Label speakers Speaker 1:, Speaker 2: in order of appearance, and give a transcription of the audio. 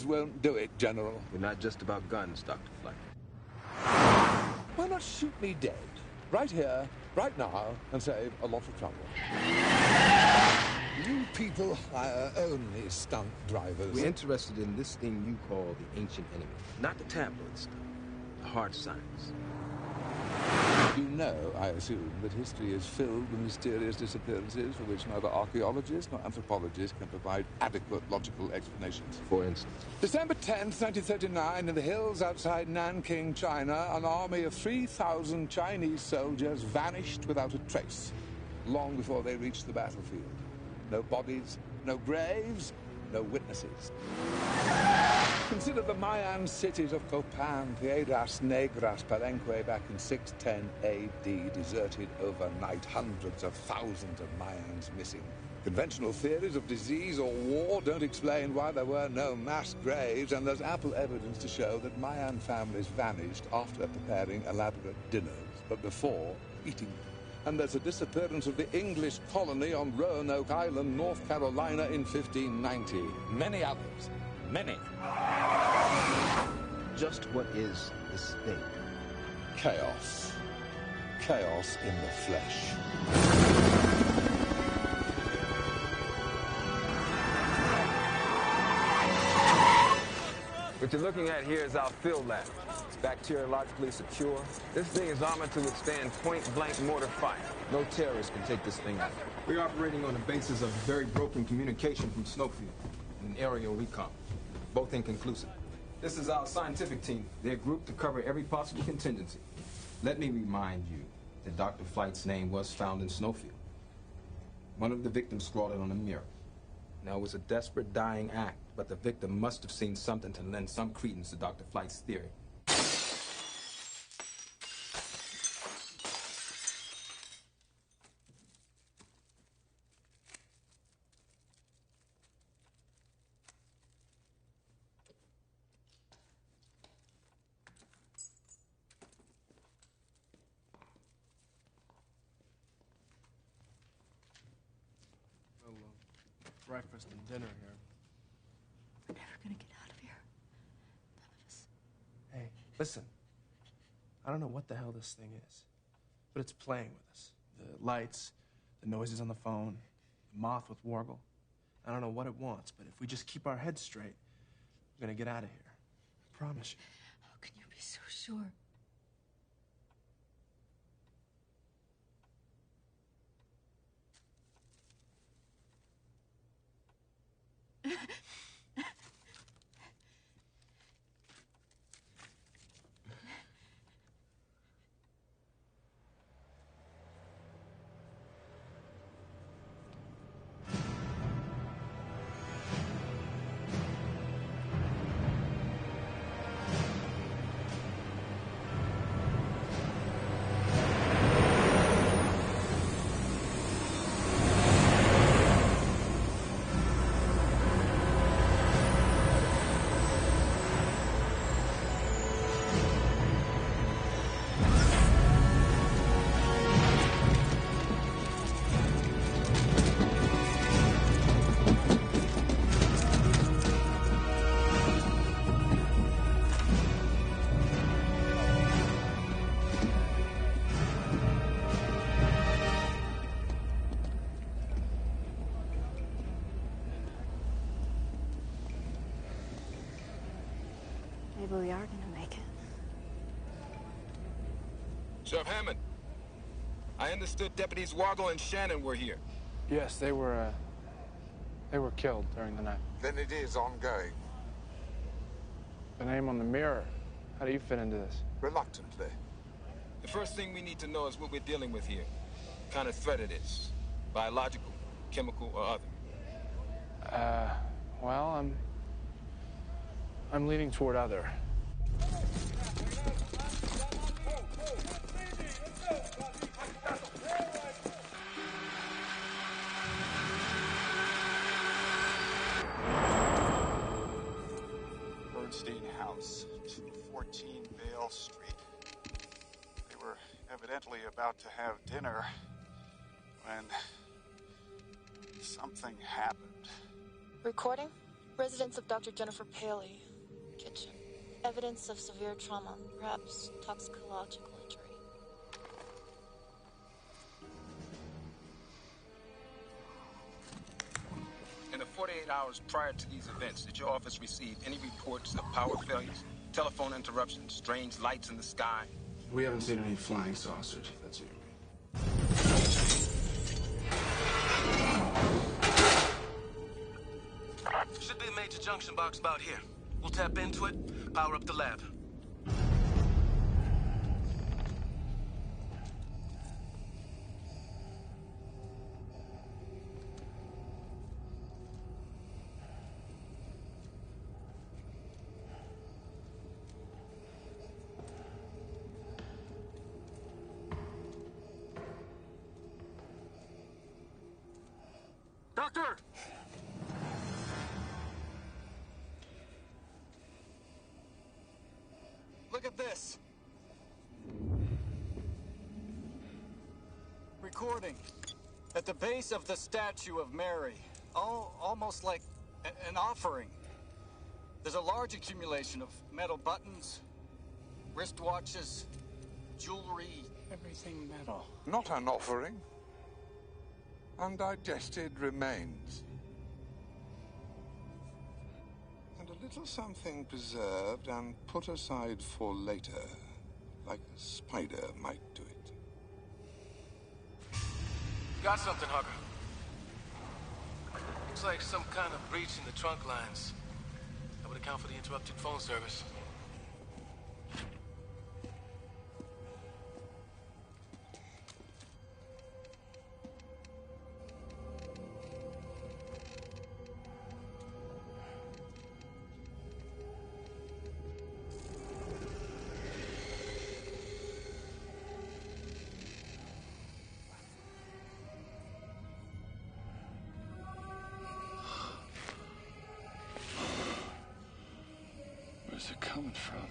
Speaker 1: guns won't do it, General.
Speaker 2: We're not just about guns, Dr. Flight.
Speaker 1: Why not shoot me dead? Right here, right now, and save a lot of trouble. You people hire only stunt drivers.
Speaker 2: We're interested in this thing you call the ancient enemy. Not the tabloid stuff. The hard science.
Speaker 1: You know, I assume, that history is filled with mysterious disappearances for which neither archaeologists nor anthropologists can provide adequate logical explanations.
Speaker 2: For instance?
Speaker 1: December 10th, 1939, in the hills outside Nanking, China, an army of 3,000 Chinese soldiers vanished without a trace, long before they reached the battlefield. No bodies, no graves, no witnesses. Consider the Mayan cities of Copan, Piedras Negras, Palenque back in 610 AD, deserted overnight, hundreds of thousands of Mayans missing. Conventional theories of disease or war don't explain why there were no mass graves, and there's ample evidence to show that Mayan families vanished after preparing elaborate dinners, but before eating them. And there's a disappearance of the English colony on Roanoke Island, North Carolina in 1590. Many others. Many.
Speaker 2: Just what is this thing?
Speaker 1: Chaos. Chaos in the flesh.
Speaker 3: What you're looking at here is our field lab. It's bacteriologically secure. This thing is armored to withstand point-blank mortar fire.
Speaker 2: No terrorist can take this thing out. We're operating on the basis of very broken communication from Snowfield and aerial recon. Both inconclusive. This is our scientific team. They're grouped to cover every possible contingency. Let me remind you that Dr. Flight's name was found in Snowfield. One of the victims scrawled it on a mirror. Now, it was a desperate, dying act, but the victim must have seen something to lend some credence to Dr. Flight's theory.
Speaker 4: Breakfast and dinner here.
Speaker 5: We're never gonna get out of here. None of us.
Speaker 4: Hey, listen. I don't know what the hell this thing is, but it's playing with us. The lights, the noises on the phone, the moth with Wargle. I don't know what it wants, but if we just keep our heads straight, we're gonna get out of here. I promise you.
Speaker 5: How can you be so sure?
Speaker 6: Maybe we are gonna make it.
Speaker 3: Sheriff Hammond, I understood Deputies Wargle and Shannon were here.
Speaker 4: Yes, they were killed during the night.
Speaker 1: Then it is ongoing.
Speaker 4: The name on the mirror. How do you fit into this?
Speaker 1: Reluctantly.
Speaker 3: The first thing we need to know is what we're dealing with here. What kind of threat it is. Biological, chemical, or other.
Speaker 4: Well, I'm leaning toward other.
Speaker 7: Bernstein House, 214 Vale Street. They were evidently about to have dinner when something happened.
Speaker 6: Recording?
Speaker 8: Residence of Dr. Jennifer Paley. Kitchen. Evidence of severe trauma, perhaps toxicological injury.
Speaker 3: In the 48 hours prior to these events, did your office receive any reports of power failures, telephone interruptions, strange lights in the sky?
Speaker 4: We haven't seen any flying saucers, if that's what you mean.
Speaker 9: Should be a major junction box about here. We'll tap into it, power up the lab. Doctor!
Speaker 10: Look at this. Recording. At the base of the statue of Mary. Almost like an offering. There's a large accumulation of metal buttons, wristwatches, jewelry, everything metal.
Speaker 1: Not an offering. Undigested remains. And a little something preserved and put aside for later, like a spider might do it.
Speaker 9: Got something, Hugger. Looks like some kind of breach in the trunk lines. That would account for the interrupted phone service.
Speaker 11: Where's it coming from?